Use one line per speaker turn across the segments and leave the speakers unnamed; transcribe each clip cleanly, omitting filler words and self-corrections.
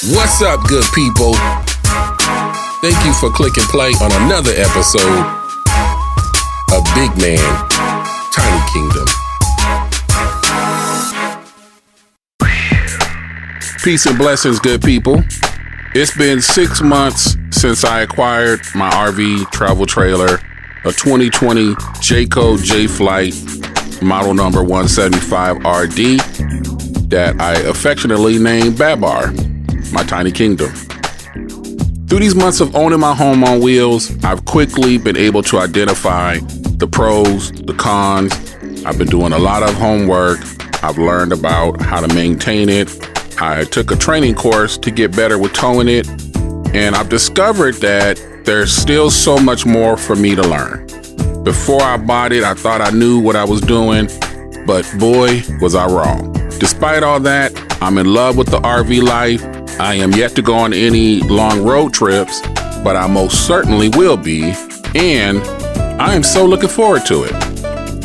What's up, good people? Thank you for clicking play on another episode of Big Man, Tiny Kingdom. Peace and blessings, good people. It's been 6 months since I acquired my RV travel trailer, a 2020 Jayco J-Flight model number 175RD that I affectionately named Babar, my tiny kingdom. Through these months of owning my home on wheels, I've quickly been able to identify the pros, the cons. I've been doing a lot of homework. I've learned about how to maintain it. I took a training course to get better with towing it, and I've discovered that there's still so much more for me to learn. Before I bought it, I thought I knew what I was doing, but boy, was I wrong. Despite all that, I'm in love with the RV life. I am yet to go on any long road trips, but I most certainly will be, and I am so looking forward to it.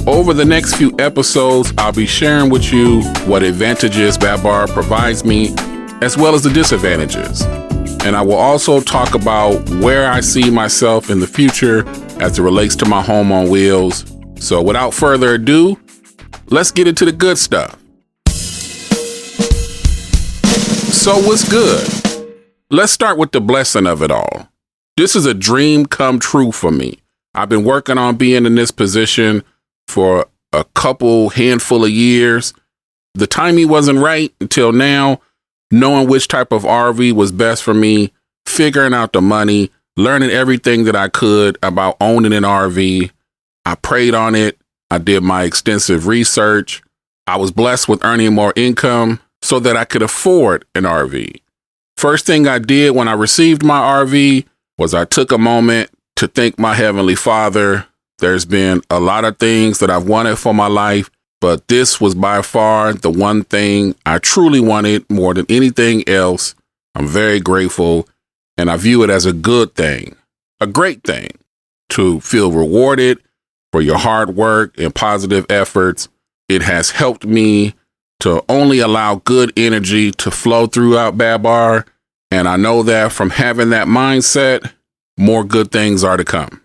Over the next few episodes, I'll be sharing with you what advantages Babar provides me, as well as the disadvantages. And I will also talk about where I see myself in the future as it relates to my home on wheels. So without further ado, let's get into the good stuff. So what's good? Let's start with the blessing of it all. This is a dream come true for me. I've been working on being in this position for a handful of years. The timing wasn't right until now, knowing which type of RV was best for me, figuring out the money, learning everything that I could about owning an RV. I prayed on it. I did my extensive research. I was blessed with earning more income so that I could afford an RV. First thing I did when I received my RV was I took a moment to thank my Heavenly Father. There's been a lot of things that I've wanted for my life, but this was by far the one thing I truly wanted more than anything else. I'm very grateful, and I view it as a good thing, a great thing, to feel rewarded for your hard work and positive efforts. It has helped me to only allow good energy to flow throughout Babar, and I know that from having that mindset, more good things are to come.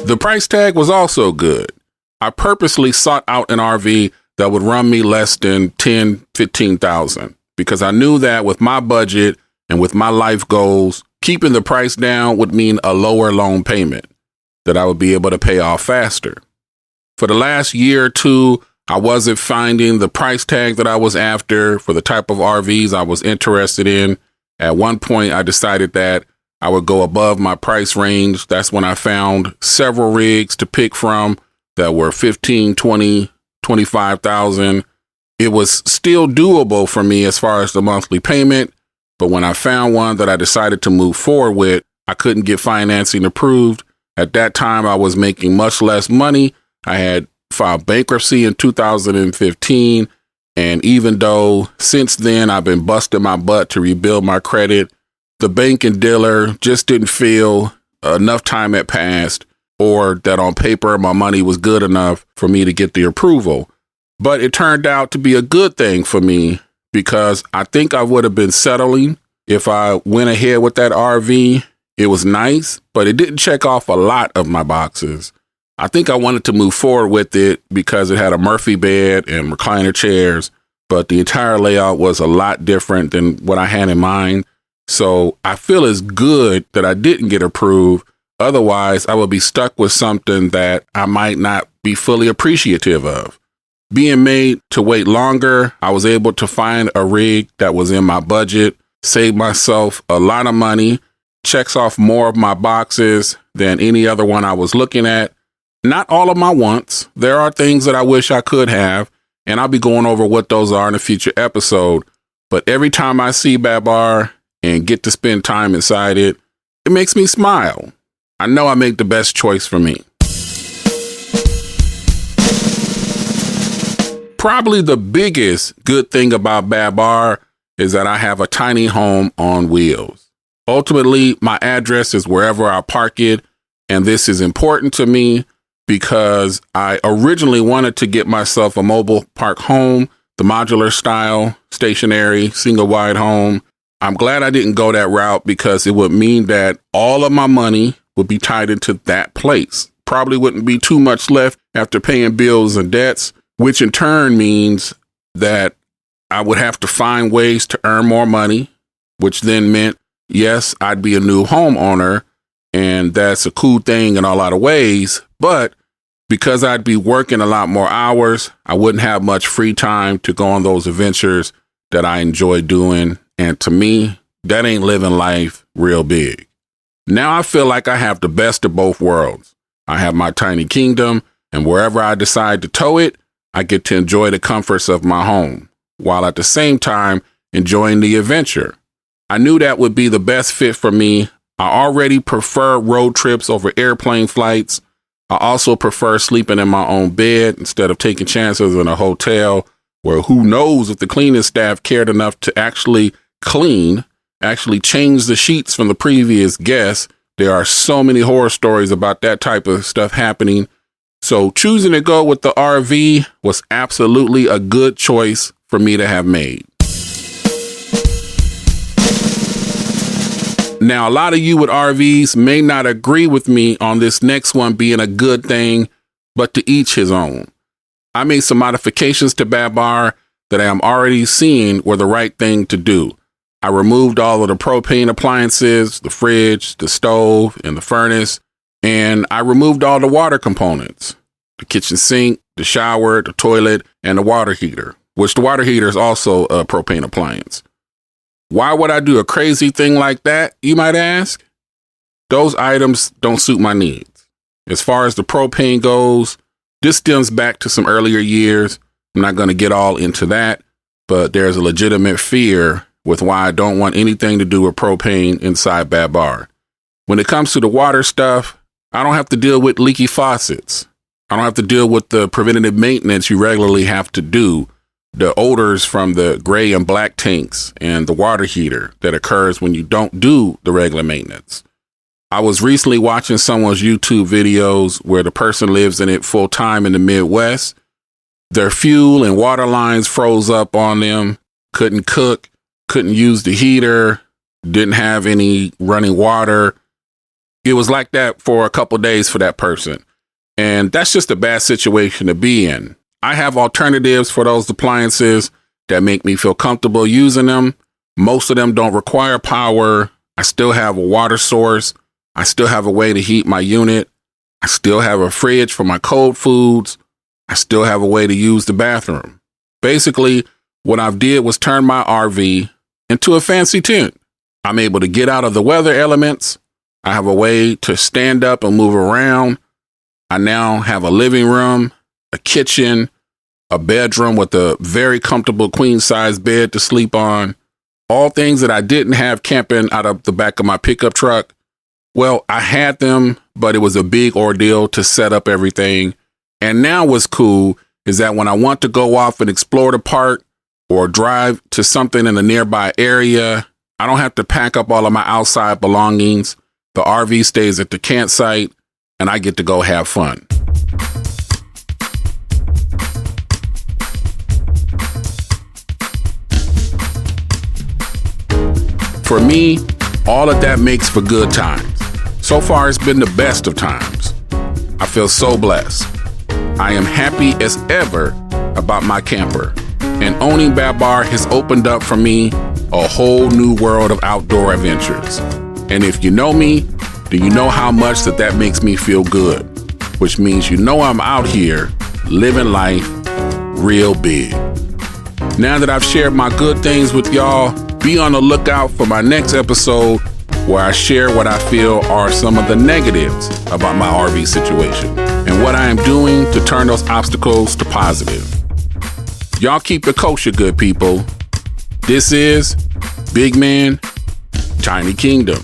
The price tag was also good. I purposely sought out an RV that would run me less than $10,000, $15,000 because I knew that with my budget and with my life goals, keeping the price down would mean a lower loan payment that I would be able to pay off faster. For the last year or two, I wasn't finding the price tag that I was after for the type of RVs I was interested in. At one point, I decided that I would go above my price range. That's when I found several rigs to pick from that were $15,000, $20,000, $25,000. It was still doable for me as far as the monthly payment, but when I found one that I decided to move forward with, I couldn't get financing approved. At that time, I was making much less money. I had filed bankruptcy in 2015, and even though since then I've been busting my butt to rebuild my credit, the bank and dealer just didn't feel enough time had passed or that on paper my money was good enough for me to get the approval. But it turned out to be a good thing for me because I think I would have been settling if I went ahead with that RV. It was nice, but it didn't check off a lot of my boxes. I think I wanted to move forward with it because it had a Murphy bed and recliner chairs, but the entire layout was a lot different than what I had in mind. So I feel it's good that I didn't get approved. Otherwise, I would be stuck with something that I might not be fully appreciative of. Being made to wait longer, I was able to find a rig that was in my budget, save myself a lot of money, checks off more of my boxes than any other one I was looking at. Not all of my wants. There are things that I wish I could have, and I'll be going over what those are in a future episode. But every time I see Babar and get to spend time inside it, it makes me smile. I know I make the best choice for me. Probably the biggest good thing about Babar is that I have a tiny home on wheels. Ultimately, my address is wherever I park it, and this is important to me because I originally wanted to get myself a mobile park home the modular style, stationary, single wide home. I'm glad I didn't go that route because it would mean that all of my money would be tied into that place. Probably wouldn't be too much left after paying bills and debts, which in turn means that I would have to find ways to earn more money, which then meant, yes, I'd be a new homeowner, and that's a cool thing in a lot of ways, but because I'd be working a lot more hours, I wouldn't have much free time to go on those adventures that I enjoy doing. And to me, that ain't living life real big. Now I feel like I have the best of both worlds. I have my tiny kingdom, and wherever I decide to tow it, I get to enjoy the comforts of my home, while at the same time enjoying the adventure. I knew that would be the best fit for me. I already prefer road trips over airplane flights. I also prefer sleeping in my own bed instead of taking chances in a hotel where who knows if the cleaning staff cared enough to actually change the sheets from the previous guest. There are so many horror stories about that type of stuff happening. So choosing to go with the RV was absolutely a good choice for me to have made. Now, a lot of you with RVs may not agree with me on this next one being a good thing, but to each his own. I made some modifications to Babar that I am already seeing were the right thing to do. I removed all of the propane appliances, the fridge, the stove, and the furnace, and I removed all the water components, the kitchen sink, the shower, the toilet, and the water heater, which the water heater is also a propane appliance. Why would I do a crazy thing like that, you might ask? Those items don't suit my needs. As far as the propane goes, this stems back to some earlier years. I'm not going to get all into that, but there's a legitimate fear with why I don't want anything to do with propane inside Babar. When it comes to the water stuff, I don't have to deal with leaky faucets. I don't have to deal with the preventative maintenance you regularly have to do, the odors from the gray and black tanks, and the water heater that occurs when you don't do the regular maintenance. I was recently watching someone's YouTube videos where the person lives in it full time in the Midwest. Their fuel and water lines froze up on them, couldn't cook, couldn't use the heater, didn't have any running water. It was like that for a couple days for that person. And that's just a bad situation to be in. I have alternatives for those appliances that make me feel comfortable using them. Most of them don't require power. I still have a water source. I still have a way to heat my unit. I still have a fridge for my cold foods. I still have a way to use the bathroom. Basically, what I did was turn my RV into a fancy tent. I'm able to get out of the weather elements. I have a way to stand up and move around. I now have a living room, a kitchen, a bedroom with a very comfortable queen-size bed to sleep on. All things that I didn't have camping out of the back of my pickup truck. Well, I had them, but it was a big ordeal to set up everything. And now what's cool is that when I want to go off and explore the park or drive to something in a nearby area, I don't have to pack up all of my outside belongings. The RV stays at the campsite, and I get to go have fun. For me, all of that makes for good times. So far, it's been the best of times. I feel so blessed. I am happy as ever about my camper, and owning Babar has opened up for me a whole new world of outdoor adventures. And if you know me, then you know how much that makes me feel good, which means you know I'm out here living life real big. Now that I've shared my good things with y'all, be on the lookout for my next episode where I share what I feel are some of the negatives about my RV situation and what I am doing to turn those obstacles to positive. Y'all keep it kosher, good people. This is Big Man, Tiny Kingdom.